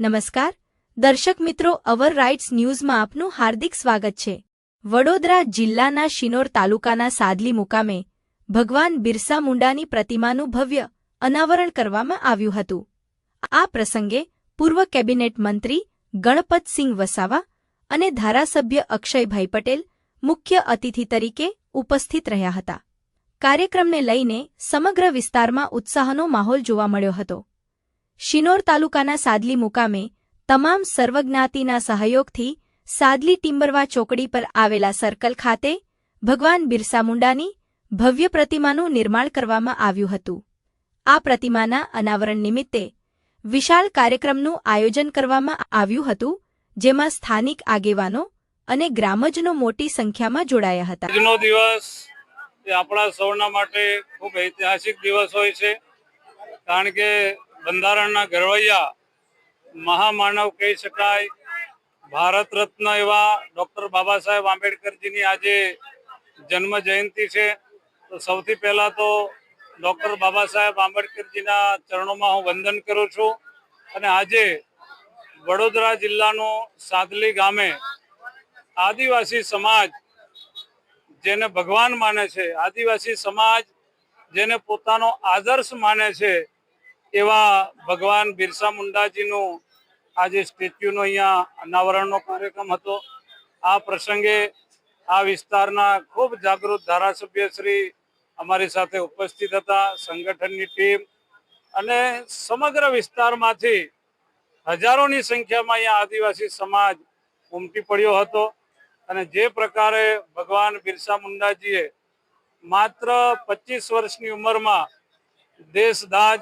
નમસ્કાર દર્શક મિત્રો, અવર રાઇટ્સ ન્યૂઝમાં આપનું હાર્દિક સ્વાગત છે। વડોદરા જિલ્લાના શિનોર તાલુકાના સાદલી મુકામે ભગવાન બિરસા મુંડાની પ્રતિમાનું ભવ્ય અનાવરણ કરવામાં આવ્યું હતું। આ પ્રસંગે પૂર્વ કેબિનેટ મંત્રી ગણપતસિંહ વસાવા અને ધારાસભ્ય અક્ષયભાઈ પટેલ મુખ્ય અતિથિ તરીકે ઉપસ્થિત રહ્યા હતા। કાર્યક્રમને લઈને સમગ્ર વિસ્તારમાં ઉત્સાહનો માહોલ જોવા મળ્યો હતો। શિનોર તાલુકાના સાદલી મુકામે તમામ સર્વજ્ઞાતિના સહયોગથી સાદલી ટિમ્બરવા ચોકડી પર આવેલા સર્કલ ખાતે ભગવાન બિરસા મુંડાની ભવ્ય પ્રતિમાનું નિર્માણ કરવામાં આવ્યું હતું। આ પ્રતિમાના અનાવરણ નિમિત્તે વિશાળ કાર્યક્રમનું આયોજન કરવામાં આવ્યું હતું, જેમાં સ્થાનિક આગેવાનો અને ગ્રામજનો મોટી સંખ્યામાં જોડાયા હતા। આજનો દિવસ એ આપણા સૌના માટે ખૂબ ઐતિહાસિક દિવસ હોય છે, કારણ કે બંધારણના ઘડવૈયા મહામાનવ કહી શકાય, ભારત રત્ન એવા ડૉક્ટર બાબા સાહેબ આંબેડકરજીની આજે જન્મ જયંતિ છે। તો સૌથી પહેલા તો ડૉક્ટર બાબા સાહેબ આંબેડકરજીના ચરણોમાં હું વંદન કરું છું। અને આજે વડોદરા જિલ્લાનું સાદલી ગામે આદિવાસી સમાજ જેને ભગવાન માને છે, આદિવાસી સમાજ જેને પોતાનો આદર્શ માને છે, એવા ભગવાન બિરસા મુંડાજીનું આજે સ્ટેચ્યુનો અહીંયા અનાવરણનો કાર્યક્રમ હતો। આ પ્રસંગે આ વિસ્તારના ખૂબ જાગૃત ધારાસભ્ય શ્રી અમારી સાથે ઉપસ્થિત હતા, સંગઠનની ટીમ અને સમગ્ર વિસ્તારમાંથી હજારોની સંખ્યામાં અહીંયા આદિવાસી સમાજ ઉમટી પડ્યો હતો। અને જે પ્રકારે ભગવાન બિરસા મુંડાજીએ માત્ર 25 વર્ષની ઉંમરમાં દેશદાજ,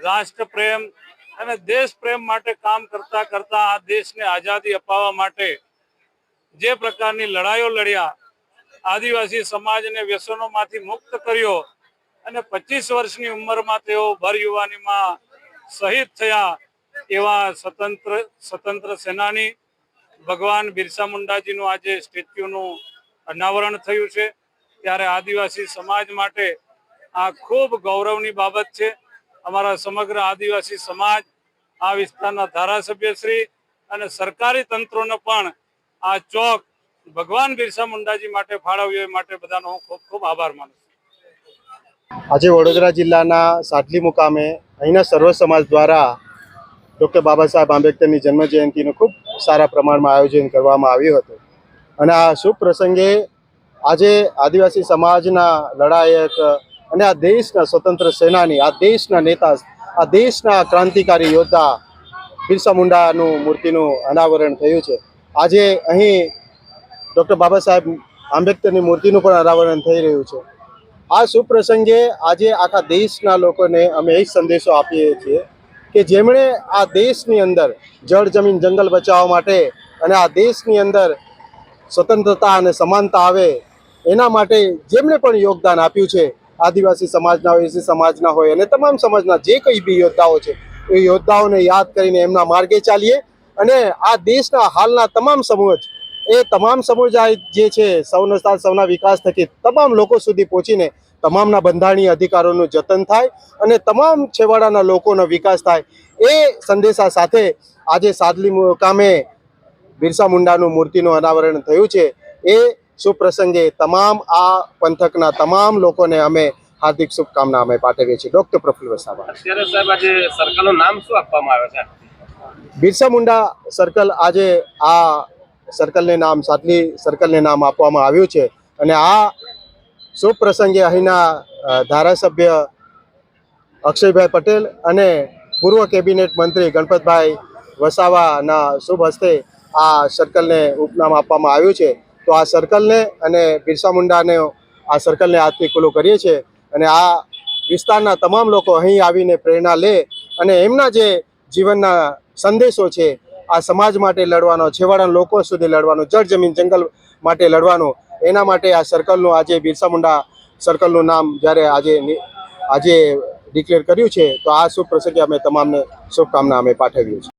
રાષ્ટ્રપ્રેમ અને દેશ પ્રેમ માટે કામ કરતા કરતા આ દેશને આઝાદી અપાવવા માટે જે પ્રકારની લડાઈઓ લડ્યા, આદિવાસી સમાજને વ્યસનોમાંથી મુક્ત કર્યો અને 25 વર્ષની ઉંમરમાં તેઓ ભર યુવાનીમાં શહીદ થયા, એવા સ્વતંત્ર સેનાની ભગવાન બિરસા મુંડાજીનું આજે સ્ટેચ્યુનું અનાવરણ થયું છે। ત્યારે આદિવાસી સમાજ માટે આ ખૂબ ગૌરવની બાબત છે। અમારા સમગ્ર આદિવાસી સમાજ, આ વિસ્તારના ધારાસભ્યશ્રી અને સરકારી તંત્રોને પણ આ ચોક ભગવાન બિરસા મુંડાજી માટે ફાળવ્યો, એ માટે બધાનો હું ખૂબ ખૂબ આભાર માનું છું। આજે વડોદરા જિલ્લાના સાદલી મુકામે અહીંના સર્વ સમાજ દ્વારા ડૉક્ટર બાબા સાહેબ આંબેડકરની જન્મજયંતિનું ખૂબ સારા પ્રમાણમાં આયોજન કરવામાં આવ્યું હતું। અને આ શુભ પ્રસંગે આજે આદિવાસી સમાજના લડાયક અને આ દેશના સ્વતંત્ર સેનાની, આ દેશના નેતા, આ દેશના ક્રાંતિકારી યોદ્ધા બિરસા મુંડાનું મૂર્તિનું અનાવરણ થયું છે। આજે અહીં ડૉક્ટર બાબા સાહેબ આંબેડકરની મૂર્તિનું પણ અનાવરણ થઈ રહ્યું છે। આ શુભ પ્રસંગે આજે આખા દેશના લોકોને અમે એ સંદેશો આપીએ છીએ કે જેમણે આ દેશની અંદર જળ, જમીન, જંગલ બચાવવા માટે અને આ દેશની અંદર સ્વતંત્રતા અને સમાનતા આવે એના માટે જેમણે પણ યોગદાન આપ્યું છે, આદિવાસી સમાજના હોય, એસી સમાજના હોય અને તમામ સમાજના જે કંઈ બી યોદ્ધાઓ છે, એ યોદ્ધાઓને યાદ કરીને એમના માર્ગે ચાલીએ અને આ દેશના હાલના તમામ સમાજ, એ તમામ સમુદાય જે છે સૌના વિકાસ થકી તમામ લોકો સુધી પહોંચીને તમામના બંધારણીય અધિકારોનું જતન થાય અને તમામ છેવાડાના લોકોનો વિકાસ થાય, એ સંદેશા સાથે આજે સાદલી મુકામે બિરસા મુંડાનું મૂર્તિનું અનાવરણ થયું છે। એ શુભ પ્રસંગે તમામ આ પંથકના તમામ લોકોને અમે હાર્દિક શુભકામના અમે પાઠવીએ છીએ। ડૉક્ટર પ્રફુલ્લ વસાવા। અત્યારે સાહેબ આજે સર્કલનું નામ શું આપવામાં આવ્યું છે? બિરસા મુંડા સર્કલ, આજે આ સર્કલને નામ સાદલી સર્કલને નામ આપવામાં આવ્યું છે। અને આ શુભ પ્રસંગે અહીંના ધારાસભ્ય અક્ષયભાઈ પટેલ અને પૂર્વ કેબિનેટ મંત્રી ગણપતભાઈ વસાવાના શુભ હસ્તે આ સર્કલને ઉપનામ આપવામાં આવ્યું છે। તો આ સર્કલને અને બિરસા મુંડાને આ સર્કલને આજથી ખુલ્લું કરીએ છીએ અને આ વિસ્તારના તમામ લોકો અહીં આવીને પ્રેરણા લે અને એમના જે જીવનના સંદેશો છે, આ સમાજ માટે લડવાનો, છેવાડાના લોકો સુધી લડવાનો, જળ, જમીન, જંગલ માટે લડવાનો, એના માટે આ સર્કલનું આજે બિરસા મુંડા સર્કલનું નામ જ્યારે આજે ડિક્લેર કર્યું છે, તો આ શુભ પ્રસંગે અમે તમામને શુભકામના અમે પાઠવીએ છીએ।